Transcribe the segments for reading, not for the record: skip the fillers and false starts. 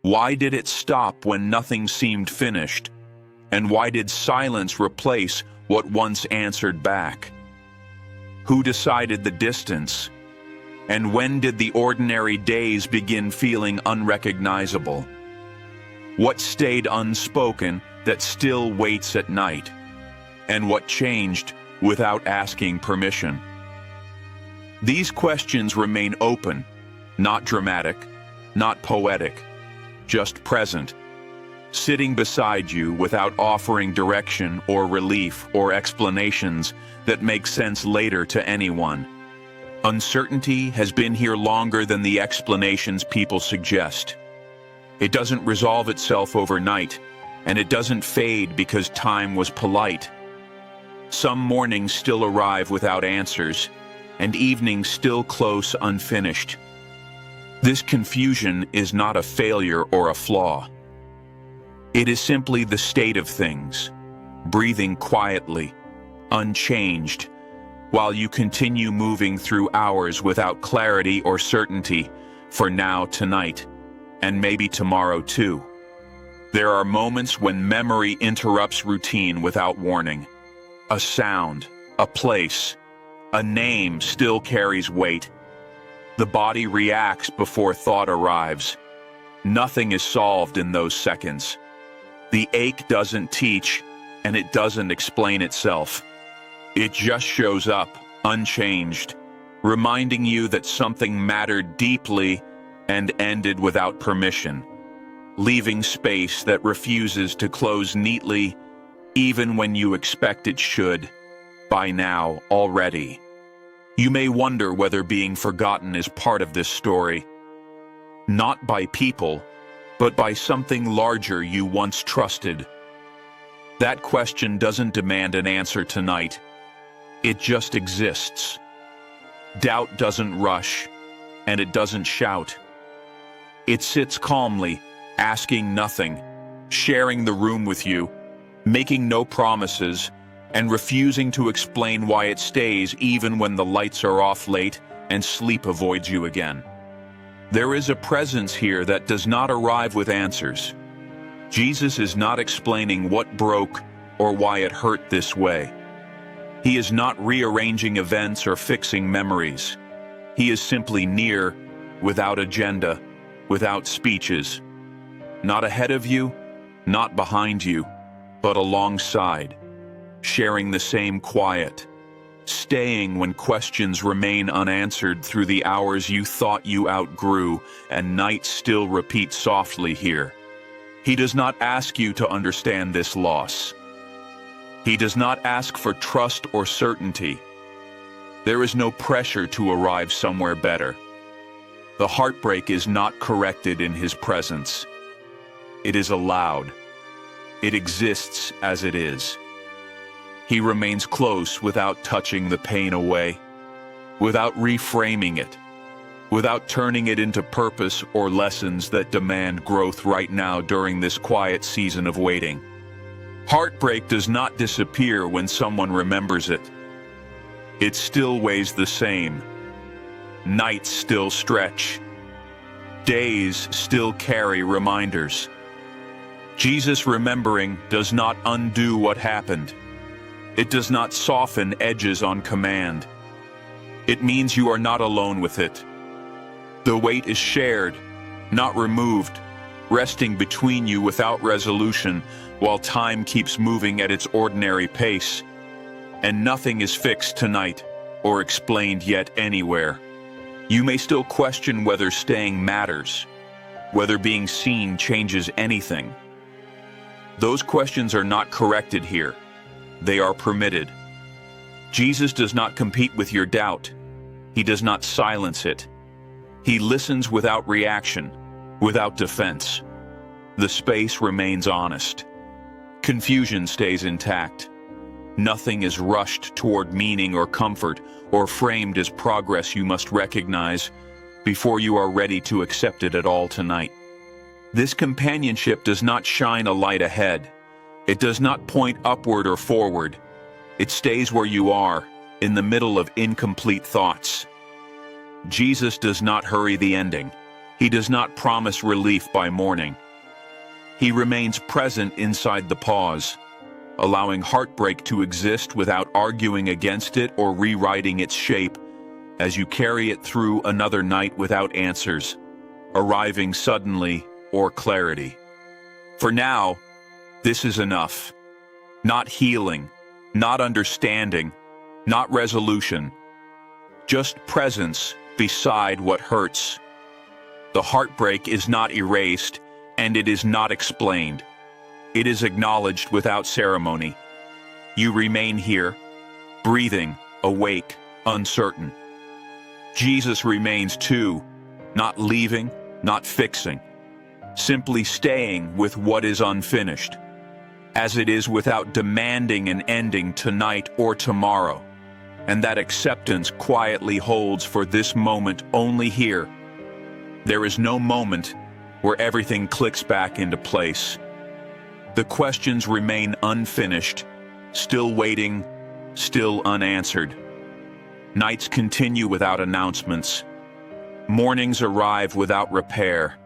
Why did it stop when nothing seemed finished? And why did silence replace what once answered back? Who decided the distance? And when did the ordinary days begin feeling unrecognizable? What stayed unspoken that still waits at night? And what changed without asking permission? These questions remain open, not dramatic, not poetic, just present, sitting beside you without offering direction or relief or explanations that make sense later to anyone. Uncertainty has been here longer than the explanations people suggest. It doesn't resolve itself overnight, and it doesn't fade because time was polite. Some mornings still arrive without answers, and evenings still close unfinished. This confusion is not a failure or a flaw. It is simply the state of things, breathing quietly, unchanged, while you continue moving through hours without clarity or certainty for now, tonight, and maybe tomorrow too. There are moments when memory interrupts routine without warning. A sound, a place, a name still carries weight. The body reacts before thought arrives. Nothing is solved in those seconds. The ache doesn't teach, and it doesn't explain itself. It just shows up, unchanged, reminding you that something mattered deeply and ended without permission, leaving space that refuses to close neatly, even when you expect it should, by now already. You may wonder whether being forgotten is part of this story, not by people, but by something larger you once trusted. That question doesn't demand an answer tonight. It just exists. Doubt doesn't rush, and it doesn't shout. It sits calmly, asking nothing, sharing the room with you, making no promises, and refusing to explain why it stays even when the lights are off late and sleep avoids you again. There is a presence here that does not arrive with answers. Jesus is not explaining what broke or why it hurt this way. He is not rearranging events or fixing memories. He is simply near, without agenda, without speeches. Not ahead of you, not behind you, but alongside, sharing the same quiet, staying when questions remain unanswered through the hours you thought you outgrew and nights still repeat softly here. He does not ask you to understand this loss. He does not ask for trust or certainty. There is no pressure to arrive somewhere better. The heartbreak is not corrected in his presence. It is allowed. It exists as it is. He remains close without touching the pain away, without reframing it, without turning it into purpose or lessons that demand growth right now during this quiet season of waiting. Heartbreak does not disappear when someone remembers it. It still weighs the same. Nights still stretch. Days still carry reminders. Jesus remembering does not undo what happened. It does not soften edges on command. It means you are not alone with it. The weight is shared, not removed, resting between you without resolution while time keeps moving at its ordinary pace. And nothing is fixed tonight or explained yet anywhere. You may still question whether staying matters, whether being seen changes anything. Those questions are not corrected here. They are permitted. Jesus does not compete with your doubt. He does not silence it. He listens without reaction, without defense. The space remains honest. Confusion stays intact. Nothing is rushed toward meaning or comfort or framed as progress you must recognize before you are ready to accept it at all tonight. This companionship does not shine a light ahead. It does not point upward or forward. It stays where you are, in the middle of incomplete thoughts. Jesus does not hurry the ending. He does not promise relief by morning. He remains present inside the pause, allowing heartbreak to exist without arguing against it or rewriting its shape as you carry it through another night without answers, arriving suddenly or clarity. For now, this is enough. Not healing, not understanding, not resolution, just presence beside what hurts. The heartbreak is not erased, and it is not explained. It is acknowledged without ceremony. You remain here, breathing, awake, uncertain. Jesus remains too, not leaving, not fixing, simply staying with what is unfinished, as it is without demanding an ending tonight or tomorrow. And that acceptance quietly holds for this moment only here. There is no moment where everything clicks back into place. The questions remain unfinished, still waiting, still unanswered. Nights continue without announcements. Mornings arrive without repair.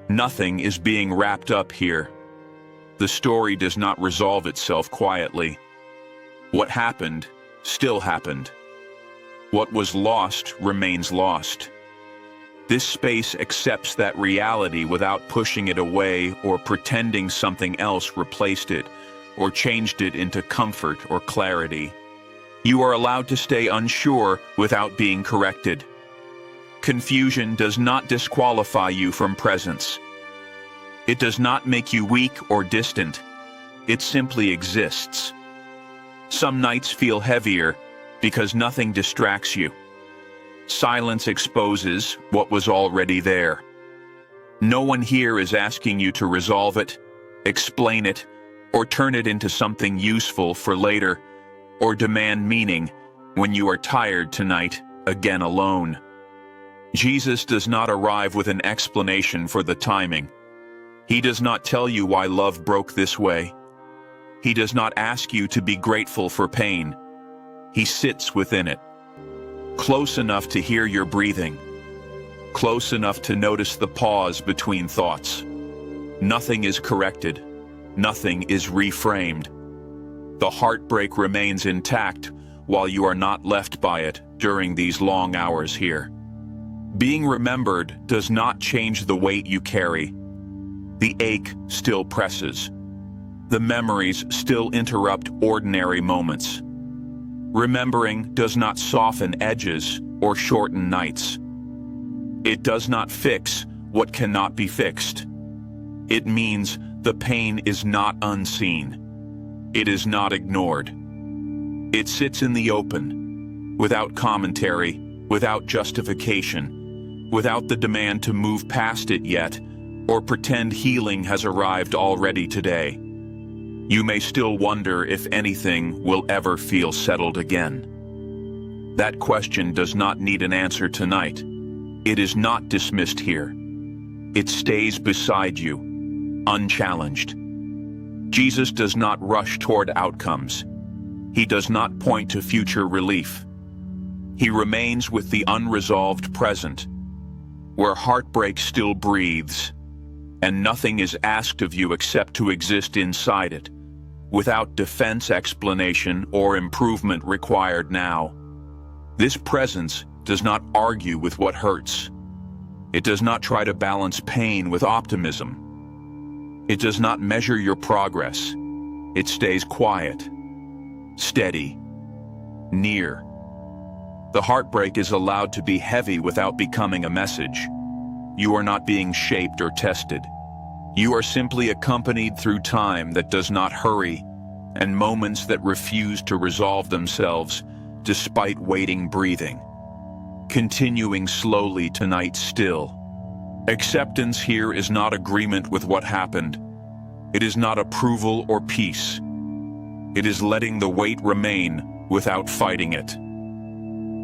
Nothing is being wrapped up here. The story does not resolve itself quietly. What happened still happened. What was lost remains lost. This space accepts that reality without pushing it away or pretending something else replaced it or changed it into comfort or clarity. You are allowed to stay unsure without being corrected. Confusion does not disqualify you from presence. It does not make you weak or distant. It simply exists. Some nights feel heavier because nothing distracts you. Silence exposes what was already there. No one here is asking you to resolve it, explain it, or turn it into something useful for later, or demand meaning when you are tired tonight, again alone. Jesus does not arrive with an explanation for the timing. He does not tell you why love broke this way. He does not ask you to be grateful for pain. He sits within it, close enough to hear your breathing, close enough to notice the pause between thoughts. Nothing is corrected. Nothing is reframed. The heartbreak remains intact while you are not left by it during these long hours here. Being remembered does not change the weight you carry. The ache still presses. The memories still interrupt ordinary moments. Remembering does not soften edges or shorten nights. It does not fix what cannot be fixed. It means the pain is not unseen. It is not ignored. It sits in the open, without commentary, without justification, without the demand to move past it yet, or pretend healing has arrived already today. You may still wonder if anything will ever feel settled again. That question does not need an answer tonight. It is not dismissed here. It stays beside you, unchallenged. Jesus does not rush toward outcomes. He does not point to future relief. He remains with the unresolved present, where heartbreak still breathes, and nothing is asked of you except to exist inside it, without defense, explanation, or improvement required now. This presence does not argue with what hurts. It does not try to balance pain with optimism. It does not measure your progress. It stays quiet, steady, near. The heartbreak is allowed to be heavy without becoming a message. You are not being shaped or tested. You are simply accompanied through time that does not hurry, and moments that refuse to resolve themselves despite waiting, breathing. Continuing slowly tonight still. Acceptance here is not agreement with what happened. It is not approval or peace. It is letting the weight remain without fighting it.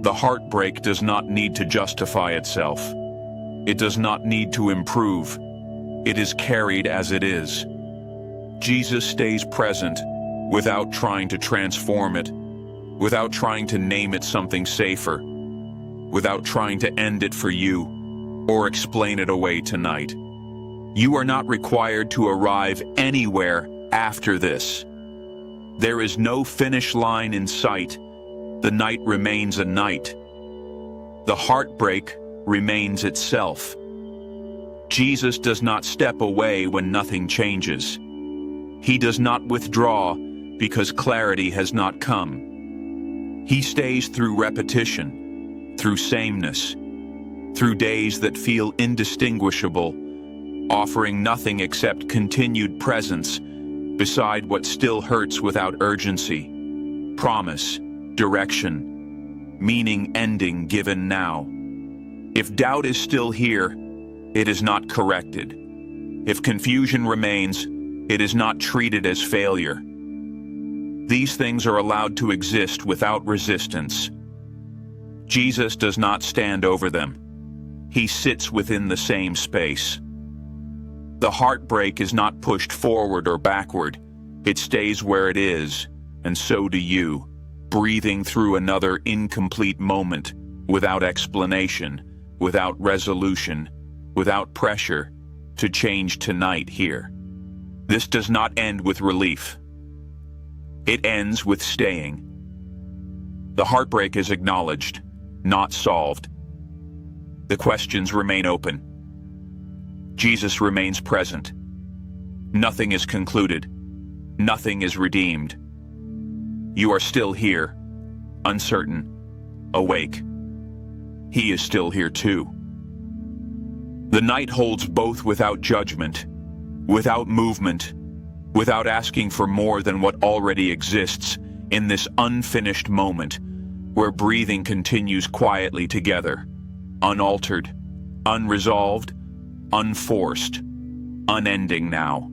The heartbreak does not need to justify itself. It does not need to improve. It is carried as it is. Jesus stays present without trying to transform it, without trying to name it something safer, without trying to end it for you or explain it away tonight. You are not required to arrive anywhere after this. There is no finish line in sight. The night remains a night. The heartbreak remains itself. Jesus does not step away when nothing changes. He does not withdraw because clarity has not come. He stays through repetition, through sameness, through days that feel indistinguishable, offering nothing except continued presence beside what still hurts without urgency, promise, direction, meaning ending given now. If doubt is still here, it is not corrected. If confusion remains, it is not treated as failure. These things are allowed to exist without resistance. Jesus does not stand over them. He sits within the same space. The heartbreak is not pushed forward or backward. It stays where it is, and so do you, breathing through another incomplete moment, without explanation, without resolution, without pressure, to change tonight here. This does not end with relief. It ends with staying. The heartbreak is acknowledged, not solved. The questions remain open. Jesus remains present. Nothing is concluded. Nothing is redeemed. You are still here, uncertain, awake. He is still here too. The night holds both without judgment, without movement, without asking for more than what already exists in this unfinished moment where breathing continues quietly together, unaltered, unresolved, unforced, unending now.